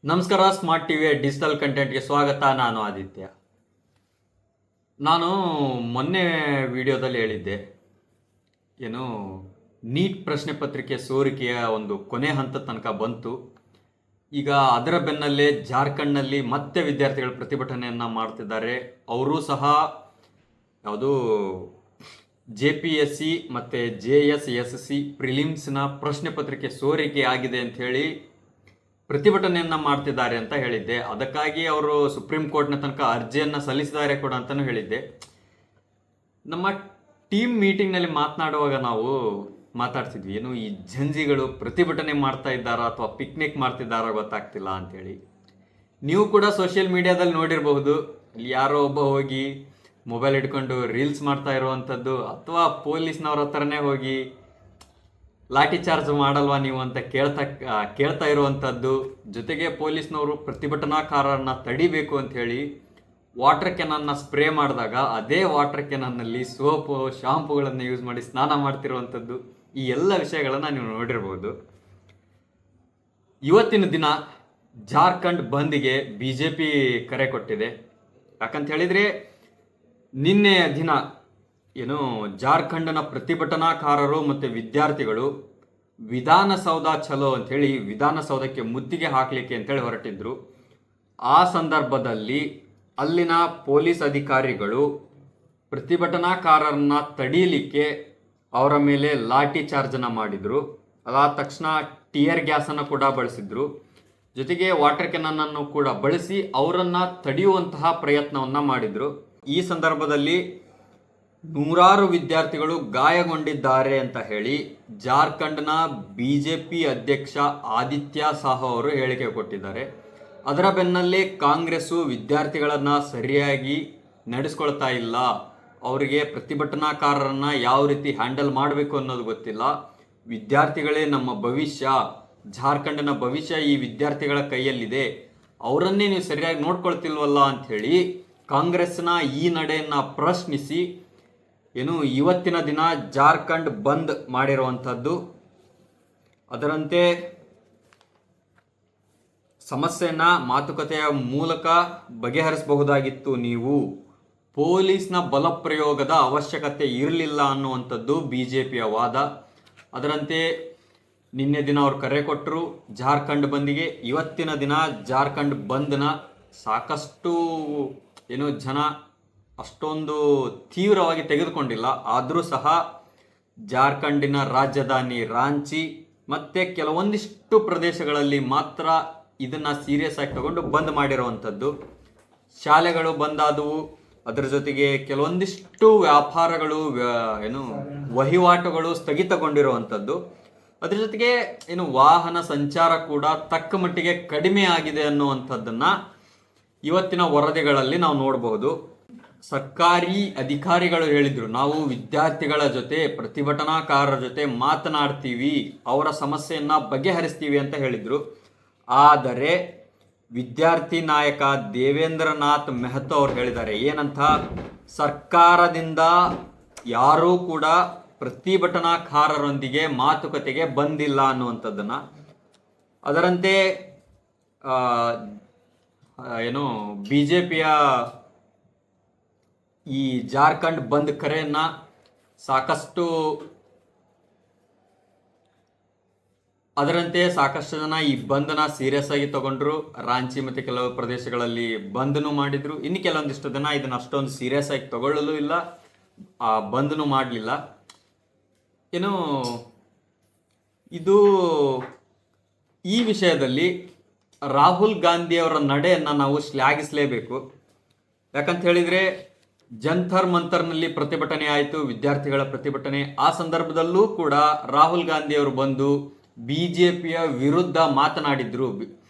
ನಮಸ್ಕಾರ. ಸ್ಮಾರ್ಟ್ ಟಿವಿಯ ಡಿಜಿಟಲ್ ಕಂಟೆಂಟ್ಗೆ ಸ್ವಾಗತ. ನಾನು ಆದಿತ್ಯ. ನಾನು ಮೊನ್ನೆ ವಿಡಿಯೋದಲ್ಲಿ ಹೇಳಿದ್ದೆ, ಏನು ನೀಟ್ ಪ್ರಶ್ನೆ ಪತ್ರಿಕೆ ಸೋರಿಕೆಯ ಒಂದು ಕೊನೆ ಹಂತದ ತನಕ ಬಂತು. ಈಗ ಅದರ ಬೆನ್ನಲ್ಲೇ ಜಾರ್ಖಂಡ್ನಲ್ಲಿ ಮತ್ತೆ ವಿದ್ಯಾರ್ಥಿಗಳು ಪ್ರತಿಭಟನೆಯನ್ನು ಮಾಡ್ತಿದ್ದಾರೆ. ಅವರೂ ಸಹ ಯಾವುದು JPSC ಮತ್ತು JSSC ಪ್ರಿಲಿಮ್ಸ್ನ ಪ್ರಶ್ನೆ ಪತ್ರಿಕೆ ಸೋರಿಕೆ ಆಗಿದೆ ಅಂತ ಹೇಳಿ ಪ್ರತಿಭಟನೆಯನ್ನ ಮಾಡ್ತಿದ್ದಾರೆ ಅಂತ ಹೇಳಿದ್ದೆ. ಅದಕ್ಕಾಗಿ ಅವರು ಸುಪ್ರೀಂ ಕೋರ್ಟ್ನ ತನಕ ಅರ್ಜಿಯನ್ನು ಸಲ್ಲಿಸಿದ್ದಾರೆ ಕೂಡ ಅಂತಲೂ ಹೇಳಿದ್ದೆ. ನಮ್ಮ ಟೀಮ್ ಮೀಟಿಂಗ್ನಲ್ಲಿ ಮಾತನಾಡುವಾಗ ನಾವು ಮಾತಾಡ್ತಿದ್ವಿ, ಏನು ಈ ಜಂಜಿಗಳು ಪ್ರತಿಭಟನೆ ಮಾಡ್ತಾ ಇದ್ದಾರಾ ಅಥವಾ ಪಿಕ್ನಿಕ್ ಮಾಡ್ತಿದ್ದಾರಾ ಗೊತ್ತಾಗ್ತಿಲ್ಲ ಅಂತೇಳಿ. ನೀವು ಕೂಡ ಸೋಷಿಯಲ್ ಮೀಡಿಯಾದಲ್ಲಿ ನೋಡಿರಬಹುದು, ಇಲ್ಲಿ ಯಾರೋ ಒಬ್ಬ ಹೋಗಿ ಮೊಬೈಲ್ ಹಿಡ್ಕೊಂಡು ರೀಲ್ಸ್ ಮಾಡ್ತಾ ಇರುವಂಥದ್ದು, ಅಥವಾ ಪೊಲೀಸ್ನವ್ರ ಹತ್ರನೇ ಹೋಗಿ ಲಾಠಿ ಚಾರ್ಜ್ ಮಾಡಲ್ವಾ ನೀವು ಅಂತ ಕೇಳ್ತಾ ಇರುವಂಥದ್ದು. ಜೊತೆಗೆ ಪೊಲೀಸ್ನವರು ಪ್ರತಿಭಟನಾಕಾರರನ್ನ ತಡಿಬೇಕು ಅಂತ ಹೇಳಿ ವಾಟರ್ ಕ್ಯಾನನ್ನ ಸ್ಪ್ರೇ ಮಾಡಿದಾಗ ಅದೇ ವಾಟರ್ ಕ್ಯಾನನ್ನಲ್ಲಿ ಸೋಪು ಶಾಂಪುಗಳನ್ನು ಯೂಸ್ ಮಾಡಿ ಸ್ನಾನ ಮಾಡ್ತಿರುವಂಥದ್ದು. ಈ ಎಲ್ಲ ವಿಷಯಗಳನ್ನು ನೀವು ನೋಡಿರ್ಬೋದು. ಇವತ್ತಿನ ದಿನ ಜಾರ್ಖಂಡ್ ಬಂದ್ಗೆ BJP ಕರೆ ಕೊಟ್ಟಿದೆ. ಯಾಕಂತ ಹೇಳಿದರೆ ನಿನ್ನೆಯ ದಿನ ಏನು ಜಾರ್ಖಂಡ್ನ ಪ್ರತಿಭಟನಾಕಾರರು ಮತ್ತು ವಿದ್ಯಾರ್ಥಿಗಳು ವಿಧಾನಸೌಧ ಚಲೋ ಅಂಥೇಳಿ ವಿಧಾನಸೌಧಕ್ಕೆ ಮುತ್ತಿಗೆ ಹಾಕಲಿಕ್ಕೆ ಅಂತೇಳಿ ಹೊರಟಿದ್ರು. ಆ ಸಂದರ್ಭದಲ್ಲಿ ಅಲ್ಲಿನ ಪೊಲೀಸ್ ಅಧಿಕಾರಿಗಳು ಪ್ರತಿಭಟನಾಕಾರರನ್ನ ತಡೀಲಿಕ್ಕೆ ಅವರ ಮೇಲೆ ಲಾಠಿ ಚಾರ್ಜನ್ನು ಮಾಡಿದರು. ಅದಾದ ತಕ್ಷಣ ಟಿಯರ್ ಗ್ಯಾಸನ್ನು ಕೂಡ ಬಳಸಿದ್ರು. ಜೊತೆಗೆ ವಾಟರ್ ಕ್ಯಾನನ್ನು ಕೂಡ ಬಳಸಿ ಅವರನ್ನು ತಡೆಯುವಂತಹ ಪ್ರಯತ್ನವನ್ನು ಮಾಡಿದರು. ಈ ಸಂದರ್ಭದಲ್ಲಿ ನೂರಾರು ವಿದ್ಯಾರ್ಥಿಗಳು ಗಾಯಗೊಂಡಿದ್ದಾರೆ ಅಂತ ಹೇಳಿ ಜಾರ್ಖಂಡ್ನ BJP ಅಧ್ಯಕ್ಷ ಆದಿತ್ಯ ಸಾಹು ಅವರು ಹೇಳಿಕೆ ಕೊಟ್ಟಿದ್ದಾರೆ. ಅದರ ಬೆನ್ನಲ್ಲೇ ಕಾಂಗ್ರೆಸ್ಸು ವಿದ್ಯಾರ್ಥಿಗಳನ್ನು ಸರಿಯಾಗಿ ನಡೆಸ್ಕೊಳ್ತಾ ಇಲ್ಲ, ಅವರಿಗೆ ಪ್ರತಿಭಟನಾಕಾರರನ್ನು ಯಾವ ರೀತಿ ಹ್ಯಾಂಡಲ್ ಮಾಡಬೇಕು ಅನ್ನೋದು ಗೊತ್ತಿಲ್ಲ, ವಿದ್ಯಾರ್ಥಿಗಳೇ ನಮ್ಮ ಭವಿಷ್ಯ, ಜಾರ್ಖಂಡ್ನ ಭವಿಷ್ಯ ಈ ವಿದ್ಯಾರ್ಥಿಗಳ ಕೈಯಲ್ಲಿದೆ, ಅವರನ್ನೇ ನೀವು ಸರಿಯಾಗಿ ನೋಡ್ಕೊಳ್ತಿಲ್ವಲ್ಲ ಅಂಥೇಳಿ ಕಾಂಗ್ರೆಸ್ನ ಈ ನಡೆಯನ್ನು ಪ್ರಶ್ನಿಸಿ ಏನು ಇವತ್ತಿನ ದಿನ ಜಾರ್ಖಂಡ್ ಬಂದ್ ಮಾಡಿರುವಂಥದ್ದು. ಅದರಂತೆ ಸಮಸ್ಯೆಯನ್ನ ಮಾತುಕತೆಯ ಮೂಲಕ ಬಗೆಹರಿಸಬಹುದಾಗಿತ್ತು, ನೀವು ಪೊಲೀಸ್ನ ಬಲಪ್ರಯೋಗದ ಅವಶ್ಯಕತೆ ಇರಲಿಲ್ಲ ಅನ್ನುವಂಥದ್ದು BJPಯ ವಾದ. ಅದರಂತೆ ನಿನ್ನೆ ದಿನ ಅವ್ರು ಕರೆ ಕೊಟ್ಟರು ಜಾರ್ಖಂಡ್ ಬಂದಿಗೆ. ಇವತ್ತಿನ ದಿನ ಜಾರ್ಖಂಡ್ ಬಂದ್ನ ಸಾಕಷ್ಟು ಏನು ಜನ ಅಷ್ಟೊಂದು ತೀವ್ರವಾಗಿ ತೆಗೆದುಕೊಂಡಿಲ್ಲ. ಆದರೂ ಸಹ ಜಾರ್ಖಂಡಿನ ರಾಜಧಾನಿ ರಾಂಚಿ ಮತ್ತು ಕೆಲವೊಂದಿಷ್ಟು ಪ್ರದೇಶಗಳಲ್ಲಿ ಮಾತ್ರ ಇದನ್ನು ಸೀರಿಯಸ್ ಆಗಿ ತಗೊಂಡು ಬಂದ್ ಮಾಡಿರುವಂಥದ್ದು. ಶಾಲೆಗಳು ಬಂದಾದವು. ಅದರ ಜೊತೆಗೆ ಕೆಲವೊಂದಿಷ್ಟು ವ್ಯಾಪಾರಗಳು ಏನು ವಹಿವಾಟುಗಳು ಸ್ಥಗಿತಗೊಂಡಿರುವಂಥದ್ದು. ಅದ್ರ ಜೊತೆಗೆ ಏನು ವಾಹನ ಸಂಚಾರ ಕೂಡ ತಕ್ಕ ಮಟ್ಟಿಗೆ ಕಡಿಮೆ ಆಗಿದೆ ಅನ್ನುವಂಥದ್ದನ್ನು ಇವತ್ತಿನ ವರದಿಗಳಲ್ಲಿ ನಾವು ನೋಡಬಹುದು. ಸರ್ಕಾರಿ ಅಧಿಕಾರಿಗಳು ಹೇಳಿದ್ರು, ನಾವು ವಿದ್ಯಾರ್ಥಿಗಳ ಜೊತೆ ಪ್ರತಿಭಟನಾಕಾರರ ಜೊತೆ ಮಾತನಾಡ್ತೀವಿ, ಅವರ ಸಮಸ್ಯೆಯನ್ನು ಬಗೆಹರಿಸ್ತೀವಿ ಅಂತ ಹೇಳಿದ್ರು. ಆದರೆ ವಿದ್ಯಾರ್ಥಿ ನಾಯಕ ದೇವೇಂದ್ರನಾಥ್ ಮೆಹ್ತಾ ಅವರು ಹೇಳಿದ್ದಾರೆ ಏನಂತ, ಸರ್ಕಾರದಿಂದ ಯಾರೂ ಕೂಡ ಪ್ರತಿಭಟನಾಕಾರರೊಂದಿಗೆ ಮಾತುಕತೆಗೆ ಬಂದಿಲ್ಲ ಅನ್ನುವಂಥದ್ದನ್ನು. ಅದರಂತೆ ಏನು BJPಯ ಈ ಜಾರ್ಖಂಡ್ ಬಂದ್ ಕರೆಯನ್ನ ಸಾಕಷ್ಟು ಜನ ಈ ಬಂದ್ನ ಸೀರಿಯಸ್ ಆಗಿ ತಗೊಂಡ್ರು. ರಾಂಚಿ ಮತ್ತು ಕೆಲವು ಪ್ರದೇಶಗಳಲ್ಲಿ ಬಂದ್ನು ಮಾಡಿದ್ರು. ಇನ್ನು ಕೆಲವೊಂದಿಷ್ಟು ಜನ ಇದನ್ನ ಅಷ್ಟೊಂದು ಸೀರಿಯಸ್ ಆಗಿ ತಗೊಳ್ಳಲು ಇಲ್ಲ, ಆ ಬಂದ್ನು ಮಾಡಲಿಲ್ಲ. ಏನು ಇದು ಈ ವಿಷಯದಲ್ಲಿ ರಾಹುಲ್ ಗಾಂಧಿ ಅವರ ನಡೆಯನ್ನು ನಾವು ಶ್ಲಾಘಿಸಲೇಬೇಕು. ಯಾಕಂತ ಹೇಳಿದರೆ ಜಂತರ್ ಮಂತರ್ನಲ್ಲಿ ಪ್ರತಿಭಟನೆ ಆಯಿತು, ವಿದ್ಯಾರ್ಥಿಗಳ ಪ್ರತಿಭಟನೆ. ಆ ಸಂದರ್ಭದಲ್ಲೂ ಕೂಡ ರಾಹುಲ್ ಗಾಂಧಿ ಅವರು ಬಂದು BJPಯ ವಿರುದ್ಧ ಮಾತನಾಡಿದ್ರು.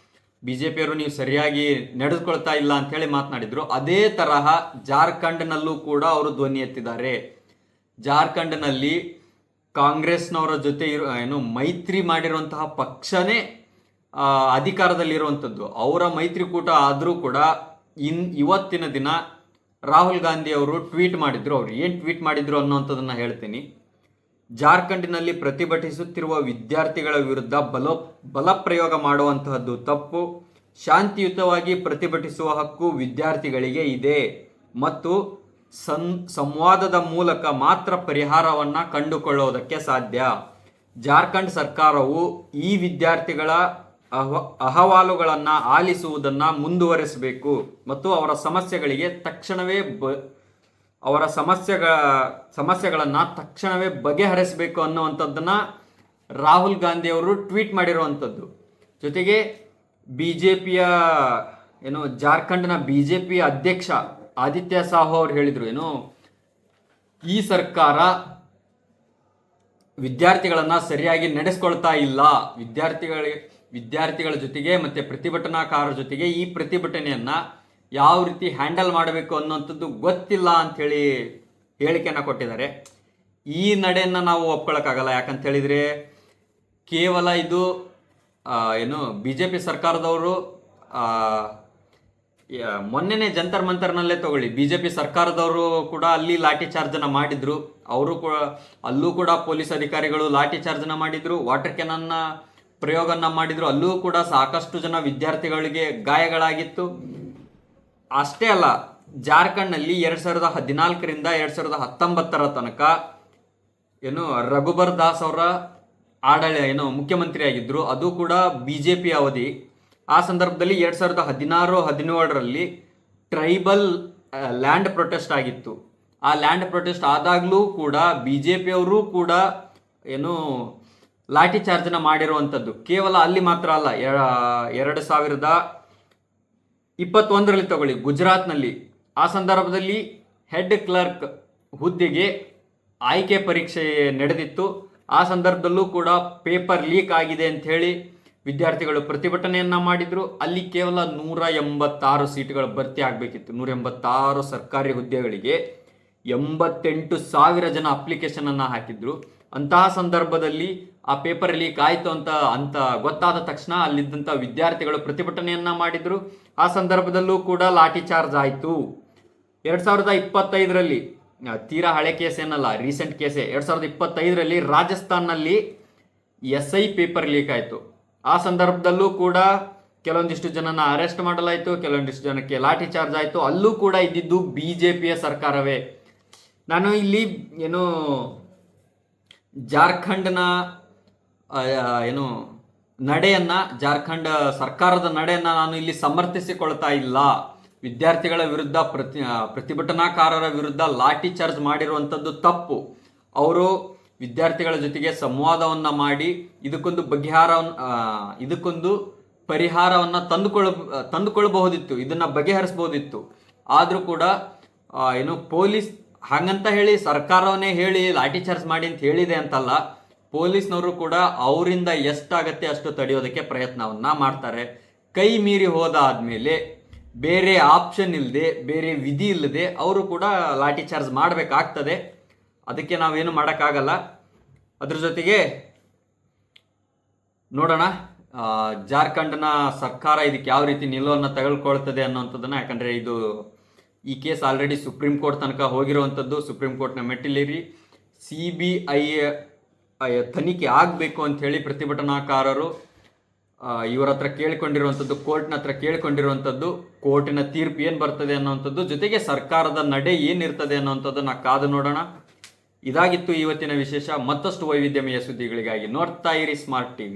BJPಯವರು ನೀವು ಸರಿಯಾಗಿ ನಡೆದುಕೊಳ್ತಾ ಇಲ್ಲ ಅಂತ ಹೇಳಿ ಮಾತನಾಡಿದ್ರು. ಅದೇ ತರಹ ಜಾರ್ಖಂಡ್ನಲ್ಲೂ ಕೂಡ ಅವರು ಧ್ವನಿ ಎತ್ತಿದ್ದಾರೆ. ಜಾರ್ಖಂಡ್ನಲ್ಲಿ ಕಾಂಗ್ರೆಸ್ನವರ ಜೊತೆ ಏನು ಮೈತ್ರಿ ಮಾಡಿರುವಂತಹ ಪಕ್ಷನೇ ಅಧಿಕಾರದಲ್ಲಿರುವಂಥದ್ದು. ಅವರ ಮೈತ್ರಿಕೂಟ ಆದರೂ ಕೂಡ ಇವತ್ತಿನ ದಿನ ರಾಹುಲ್ ಗಾಂಧಿ ಅವರು ಟ್ವೀಟ್ ಮಾಡಿದ್ರು. ಅವ್ರು ಏನು ಟ್ವೀಟ್ ಮಾಡಿದ್ರು ಅನ್ನೋಂಥದ್ದನ್ನು ಹೇಳ್ತೀನಿ. ಜಾರ್ಖಂಡ್ನಲ್ಲಿ ಪ್ರತಿಭಟಿಸುತ್ತಿರುವ ವಿದ್ಯಾರ್ಥಿಗಳ ವಿರುದ್ಧ ಬಲಪ್ರಯೋಗ ಮಾಡುವಂತಹದ್ದು ತಪ್ಪು. ಶಾಂತಿಯುತವಾಗಿ ಪ್ರತಿಭಟಿಸುವ ಹಕ್ಕು ವಿದ್ಯಾರ್ಥಿಗಳಿಗೆ ಇದೆ ಮತ್ತು ಸಂವಾದದ ಮೂಲಕ ಮಾತ್ರ ಪರಿಹಾರವನ್ನು ಕಂಡುಕೊಳ್ಳುವುದಕ್ಕೆ ಸಾಧ್ಯ. ಜಾರ್ಖಂಡ್ ಸರ್ಕಾರವು ಈ ವಿದ್ಯಾರ್ಥಿಗಳ ಅಹವಾಲುಗಳನ್ನು ಆಲಿಸುವುದನ್ನು ಮುಂದುವರಿಸಬೇಕು ಮತ್ತು ಅವರ ಸಮಸ್ಯೆಗಳಿಗೆ ತಕ್ಷಣವೇ ಸಮಸ್ಯೆಗಳನ್ನು ತಕ್ಷಣವೇ ಬಗೆಹರಿಸಬೇಕು ಅನ್ನುವಂಥದ್ದನ್ನು ರಾಹುಲ್ ಗಾಂಧಿ ಅವರು ಟ್ವೀಟ್ ಮಾಡಿರುವಂಥದ್ದು. ಜೊತೆಗೆ BJPಯ ಜಾರ್ಖಂಡ್ನ BJP ಅಧ್ಯಕ್ಷ ಆದಿತ್ಯ ಸಾಹು ಅವರು ಹೇಳಿದರು ಈ ಸರ್ಕಾರ ವಿದ್ಯಾರ್ಥಿಗಳನ್ನ ಸರಿಯಾಗಿ ನಡೆಸ್ಕೊಳ್ತಾ ಇಲ್ಲ, ವಿದ್ಯಾರ್ಥಿಗಳ ಜೊತೆಗೆ ಮತ್ತೆ ಪ್ರತಿಭಟನಾಕಾರರ ಜೊತೆಗೆ ಈ ಪ್ರತಿಭಟನೆಯನ್ನ ಯಾವ ರೀತಿ ಹ್ಯಾಂಡಲ್ ಮಾಡಬೇಕು ಅನ್ನೋಂಥದ್ದು ಗೊತ್ತಿಲ್ಲ ಅಂಥೇಳಿ ಹೇಳಿಕೆಯನ್ನು ಕೊಟ್ಟಿದ್ದಾರೆ. ಈ ನಡೆಯನ್ನು ನಾವು ಒಪ್ಕೊಳ್ಳೋಕ್ಕಾಗಲ್ಲ. ಯಾಕಂತ ಹೇಳಿದರೆ ಕೇವಲ ಇದು BJP ಸರ್ಕಾರದವರು ಮೊನ್ನೆನೇ ಜಂತರ್ ಮಂತರ್ನಲ್ಲೇ ತಗೊಳ್ಳಿ, BJP ಸರ್ಕಾರದವರು ಕೂಡ ಅಲ್ಲಿ ಲಾಠಿ ಚಾರ್ಜನ್ನು ಮಾಡಿದ್ರು. ಅವರು ಕೂಡ ಅಲ್ಲೂ ಕೂಡ ಪೊಲೀಸ್ ಅಧಿಕಾರಿಗಳು ಲಾಠಿ ಚಾರ್ಜನ್ನು ಮಾಡಿದ್ರು, ವಾಟರ್ ಕ್ಯಾನನ್ನ ಪ್ರಯೋಗನ ಮಾಡಿದ್ರು. ಅಲ್ಲೂ ಕೂಡ ಸಾಕಷ್ಟು ಜನ ವಿದ್ಯಾರ್ಥಿಗಳಿಗೆ ಗಾಯಗಳಾಗಿತ್ತು. ಅಷ್ಟೇ ಅಲ್ಲ, ಜಾರ್ಖಂಡ್ನಲ್ಲಿ 2014ರಿಂದ 2019 ತನಕ ರಘುಬರ್ ದಾಸ್ ಅವರ ಮುಖ್ಯಮಂತ್ರಿ ಆಗಿದ್ರು. ಅದು ಕೂಡ BJP ಅವಧಿ. ಆ ಸಂದರ್ಭದಲ್ಲಿ 2016-17ರಲ್ಲಿ ಟ್ರೈಬಲ್ ಲ್ಯಾಂಡ್ ಪ್ರೊಟೆಸ್ಟ್ ಆಗಿತ್ತು. ಆ ಲ್ಯಾಂಡ್ ಪ್ರೊಟೆಸ್ಟ್ ಆದಾಗಲೂ ಕೂಡ BJP ಅವರು ಕೂಡ ಲಾಠಿ ಚಾರ್ಜನ್ನ ಮಾಡಿರುವಂಥದ್ದು. ಕೇವಲ ಅಲ್ಲಿ ಮಾತ್ರ ಅಲ್ಲ, 2021ರಲ್ಲಿ ತಗೊಳ್ಳಿ, ಗುಜರಾತ್ನಲ್ಲಿ ಆ ಸಂದರ್ಭದಲ್ಲಿ ಹೆಡ್ ಕ್ಲರ್ಕ್ ಹುದ್ದೆಗೆ ಆಯ್ಕೆ ಪರೀಕ್ಷೆ ನಡೆದಿತ್ತು. ಆ ಸಂದರ್ಭದಲ್ಲೂ ಕೂಡ ಪೇಪರ್ ಲೀಕ್ ಆಗಿದೆ ಅಂತ ಹೇಳಿ ವಿದ್ಯಾರ್ಥಿಗಳು ಪ್ರತಿಭಟನೆಯನ್ನ ಮಾಡಿದ್ರು. ಅಲ್ಲಿ ಕೇವಲ 186 ಸೀಟುಗಳು ಭರ್ತಿ ಆಗಬೇಕಿತ್ತು. 186 ಸರ್ಕಾರಿ ಹುದ್ದೆಗಳಿಗೆ 88,000 ಜನ ಅಪ್ಲಿಕೇಶನ್ ಅನ್ನ ಹಾಕಿದ್ರು. ಅಂತಹ ಸಂದರ್ಭದಲ್ಲಿ ಆ ಪೇಪರ್ ಲೀಕ್ ಆಯಿತು ಅಂತ ಗೊತ್ತಾದ ತಕ್ಷಣ ಅಲ್ಲಿದ್ದಂಥ ವಿದ್ಯಾರ್ಥಿಗಳು ಪ್ರತಿಭಟನೆಯನ್ನ ಮಾಡಿದ್ರು. ಆ ಸಂದರ್ಭದಲ್ಲೂ ಕೂಡ ಲಾಠಿ ಚಾರ್ಜ್ ಆಯಿತು. 2025ರಲ್ಲಿ ತೀರಾ ಹಳೆ ಕೇಸ್ ಏನಲ್ಲ, ರೀಸೆಂಟ್ ಕೇಸೇ. 2025ರಲ್ಲಿ ರಾಜಸ್ಥಾನ್ನಲ್ಲಿ SI ಪೇಪರ್ ಲೀಕ್ ಆಯಿತು. ಆ ಸಂದರ್ಭದಲ್ಲೂ ಕೂಡ ಕೆಲವೊಂದಿಷ್ಟು ಜನನ ಅರೆಸ್ಟ್ ಮಾಡಲಾಯಿತು, ಕೆಲವೊಂದಿಷ್ಟು ಜನಕ್ಕೆ ಲಾಠಿ ಚಾರ್ಜ್ ಆಯಿತು. ಅಲ್ಲೂ ಕೂಡ ಇದ್ದಿದ್ದು BJPಯ ಸರ್ಕಾರವೇ. ನಾನು ಇಲ್ಲಿ ಜಾರ್ಖಂಡ್ನ ಜಾರ್ಖಂಡ್ ಸರ್ಕಾರದ ನಡೆಯನ್ನ ನಾನು ಇಲ್ಲಿ ಸಮರ್ಥಿಸಿಕೊಳ್ತಾ ಇಲ್ಲ. ವಿದ್ಯಾರ್ಥಿಗಳ ವಿರುದ್ಧ ಪ್ರತಿಭಟನಾಕಾರರ ವಿರುದ್ಧ ಲಾಠಿ ಚಾರ್ಜ್ ಮಾಡಿರುವಂಥದ್ದು ತಪ್ಪು. ಅವರು ವಿದ್ಯಾರ್ಥಿಗಳ ಜೊತೆಗೆ ಸಂವಾದವನ್ನ ಮಾಡಿ ಇದಕ್ಕೊಂದು ಪರಿಹಾರವನ್ನು ತಂದುಕೊಳ್ಳಬಹುದಿತ್ತು, ಇದನ್ನ ಬಗೆಹರಿಸಬಹುದಿತ್ತು. ಆದರೂ ಕೂಡ ಪೊಲೀಸ್ ಹಾಗಂತ ಹೇಳಿ ಸರ್ಕಾರವನ್ನೇ ಹೇಳಿ ಲಾಠಿ ಚಾರ್ಜ್ ಮಾಡಿ ಅಂತ ಹೇಳಿದೆ ಅಂತಲ್ಲ, ಪೊಲೀಸ್ನವರು ಕೂಡ ಅವರಿಂದ ಎಷ್ಟಾಗತ್ತೆ ಅಷ್ಟು ತಡೆಯೋದಕ್ಕೆ ಪ್ರಯತ್ನವನ್ನ ಮಾಡ್ತಾರೆ. ಕೈ ಮೀರಿ ಹೋದಾದ್ಮೇಲೆ ಬೇರೆ ಆಪ್ಷನ್ ಇಲ್ಲದೆ, ಬೇರೆ ವಿಧಿ ಇಲ್ಲದೆ ಅವರು ಕೂಡ ಲಾಠಿ ಚಾರ್ಜ್ ಮಾಡಬೇಕಾಗ್ತದೆ. ಅದಕ್ಕೆ ನಾವೇನು ಮಾಡೋಕ್ಕಾಗಲ್ಲ. ಅದ್ರ ಜೊತೆಗೆ ನೋಡೋಣ ಜಾರ್ಖಂಡ್ನ ಸರ್ಕಾರ ಇದಕ್ಕೆ ಯಾವ ರೀತಿ ನಿಲುವನ್ನು ತೆಗೆದುಕೊಳ್ತದೆ ಅನ್ನೋಂಥದ್ದನ್ನು. ಯಾಕಂದರೆ ಈ ಕೇಸ್ ಆಲ್ರೆಡಿ ಸುಪ್ರೀಂ ಕೋರ್ಟ್ ತನಕ ಹೋಗಿರುವಂಥದ್ದು. ಸುಪ್ರೀಂ ಕೋರ್ಟ್ನ ಮೆಟ್ಟಿಲೇರಿ CBI ತನಿಖೆ ಆಗಬೇಕು ಅಂತ ಹೇಳಿ ಪ್ರತಿಭಟನಾಕಾರರು ಇವರ ಹತ್ರ ಕೇಳಿಕೊಂಡಿರುವಂಥದ್ದು, ಕೋರ್ಟ್ನ ಹತ್ರ ಕೇಳಿಕೊಂಡಿರುವಂಥದ್ದು. ಕೋರ್ಟಿನ ತೀರ್ಪು ಏನು ಬರ್ತದೆ ಅನ್ನೋವಂಥದ್ದು, ಜೊತೆಗೆ ಸರ್ಕಾರದ ನಡೆ ಏನಿರ್ತದೆ ಅನ್ನೋವಂಥದ್ದನ್ನು ಕಾದು ನೋಡೋಣ. ಇದಾಗಿತ್ತು ಇವತ್ತಿನ ವಿಶೇಷ. ಮತ್ತಷ್ಟು ವೈವಿಧ್ಯಮಯ ಸುದ್ದಿಗಳಿಗಾಗಿ ನೋಡ್ತಾ ಇರಿ ಸ್ಮಾರ್ಟ್ TV.